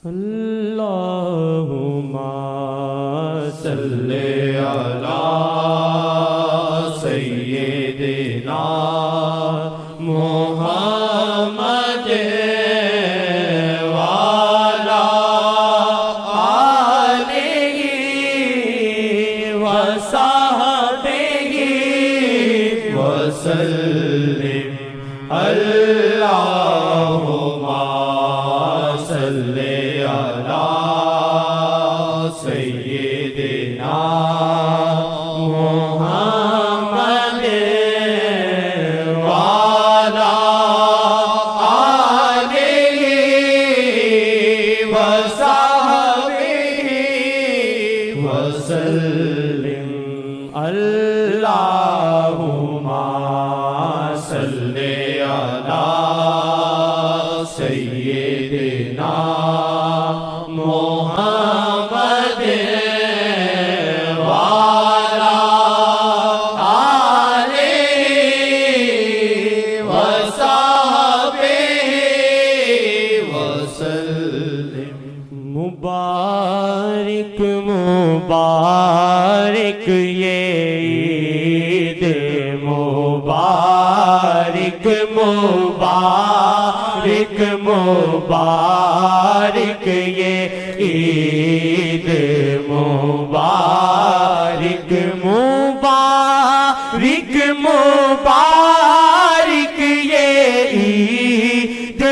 اللہم صلی علی سیدنا محمد وعلی آلہ وصحبہ وسلم اللہم صلی علی سیدنا محمد وعلی آلہ وصحبہ وسلم اللہم صلی علی سیدنا محمد وعلی آلہ وصحبہ وسلم مبارک مبارک یہ عید مبارک مبارک مبارک یہ عید مبارک مبارک مبارک یہ عید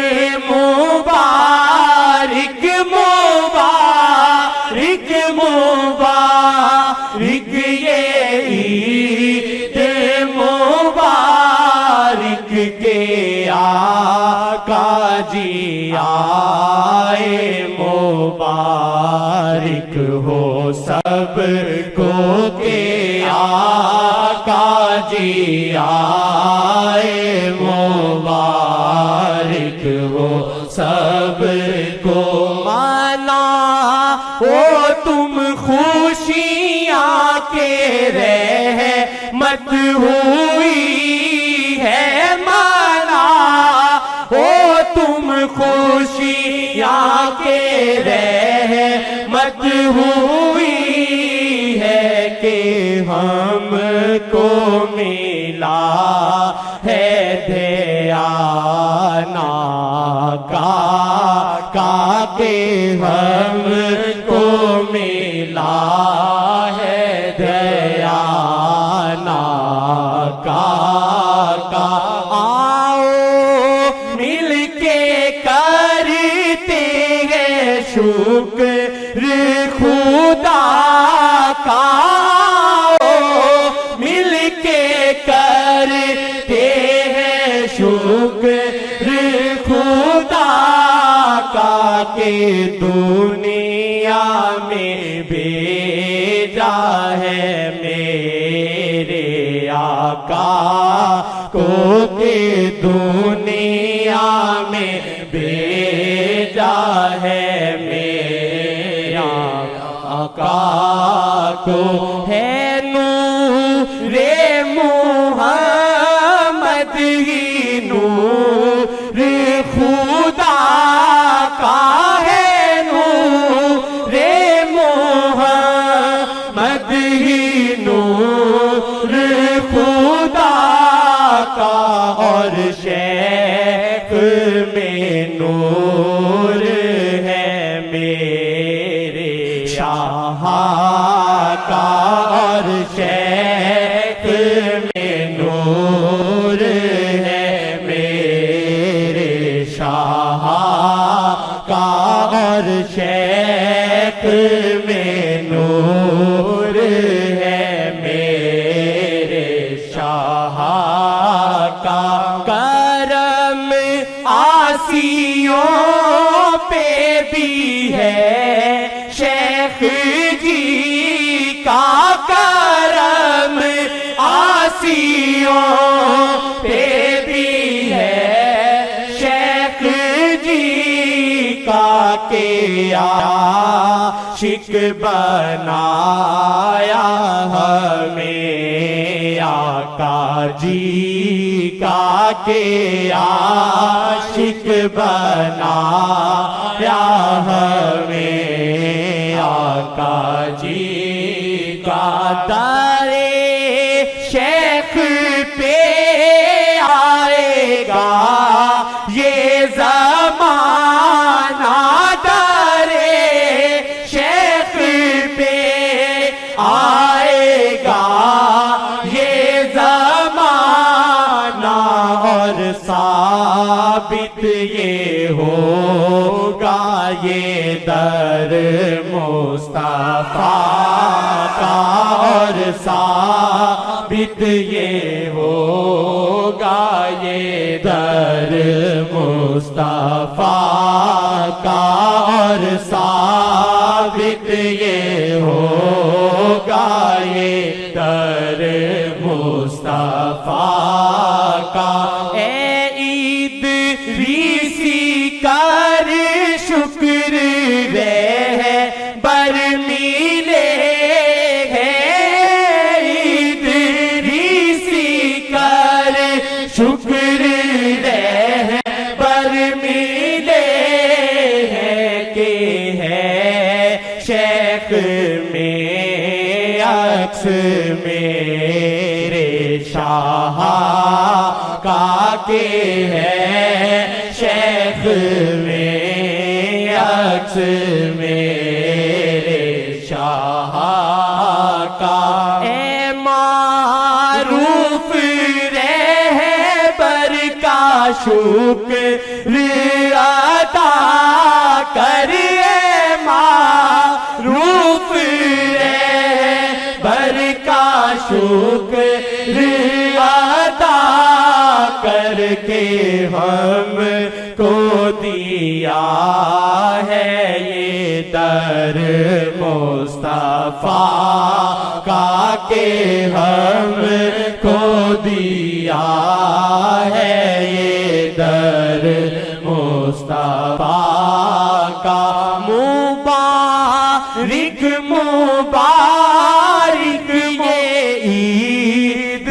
مبارک مبارک مبارک یہ عید مبارک کے آقا جی آئے مبارک ہو سب کو کہ آقا جی آئے مبارک ہو سب کو مانا ہو تم خوشیاں کے رحمت ہوئی ہے مانا ہو تم خوشیاں کے رحمت ہوئی ہے کہ ہم کو ملا ہے دھیانا کا کہ ہم کو ملا ہے دھیانا کا آؤ مل کے کرتے ہیں شکر خدا کا مل کے کرتے ہیں شکر خدا کا کہ دنیا میں بھیجا ہے میرے آقا کو کہ دنیا میں بھیجا ہے میرا آقا کو ہے نور محمد ہی نور خدا کا ہے نور محمد ہی نور خدا کا اور شیخ میں نور ہے میرے شاہ کا اور شیخ میں نور ہے میرے شاہ کا اور شیخ میں نور ہے میرے شاہ کا کرم آسیوں پہ بھی ہے شیخ جی کا کرم آسیوں پہ بھی ہے شیخ جی کا کہ عاشق بنایا ہمیں آقا جی کا کے عاشق بنایا ہمیں آقا جی کا در شیخ پہ آئے گا یہ زمانہ در شیخ پہ آئے گا یہ زمانہ اور ثابت یہ ہوگا یہ در مصطفیٰ کا اور ثابت یہ ہوگا یہ در مصطفیٰ کا اور ثابت یہ ہوگا یہ در مصطفیٰ کا اے ادریسی کر شکر رہبر ملے ہیں ادریسی کر شکر رہبر ملے ہیں کہ ہے شیخ میں عکس میرے شاہ کا کہ ہے شیخ میں عکس میرے شاہ کا اے معروف رہبر کا شکر ادا کر اے معروف رہبر کا شکر ادا کر کے ہم کو دیا ہے یہ در مصطفیٰ کا کہ ہم کو دیا ہے یہ در مصطفیٰ کا مبارک مبارک یہ عید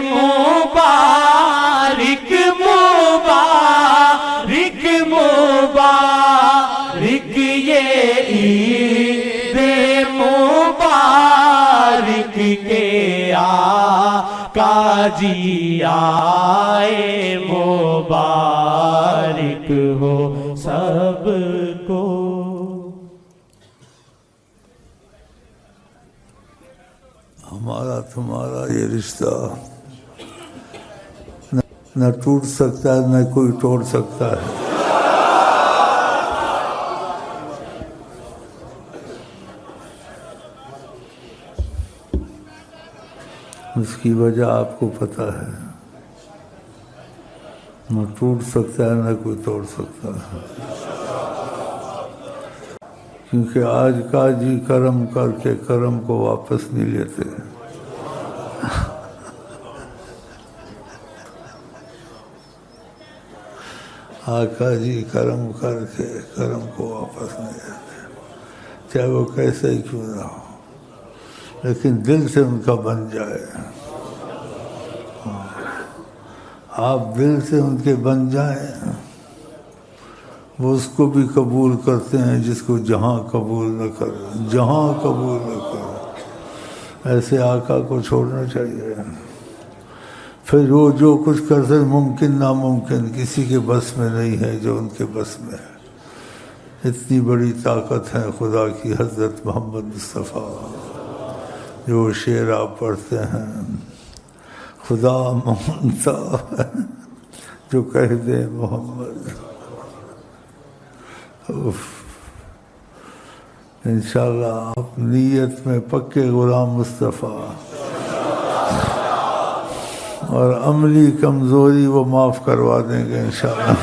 مبارک مبارک مبارک یہ عید مبارک کے آقا جی آئے مبارک ہو سب کو ہمارا تمہارا یہ رشتہ نہ ٹوٹ سکتا ہے نہ کوئی توڑ سکتا ہے. اس کی وجہ آپ کو پتہ ہے. نہ ٹوٹ سکتا ہے نہ کوئی توڑ سکتا ہے. کیونکہ آج کا جی کرم کر کے کرم کو واپس نہیں لیتے. آقا جی کرم کر کے کرم کو واپس نہیں لیتے، چاہے وہ کیسا ہی کیوں نہ ہو، لیکن دل سے ان کا بن جائے. آپ دل سے ان کے بن جائیں، وہ اس کو بھی قبول کرتے ہیں جس کو جہاں قبول نہ کرے، جہاں قبول نہ کرے. ایسے آقا کو چھوڑنا چاہیے. پھر وہ جو کچھ کرتے ممکن ناممکن کسی کے بس میں نہیں ہے جو ان کے بس میں ہے. اتنی بڑی طاقت ہے خدا کی حضرت محمد مصطفیٰ. جو شعر آپ پڑھتے ہیں، خدا مانتا ہے جو کہہ دے محمد. انشاءاللہ آپ نیت میں پکے غلام مصطفیٰ، اور عملی کمزوری وہ معاف کروا دیں گے انشاءاللہ.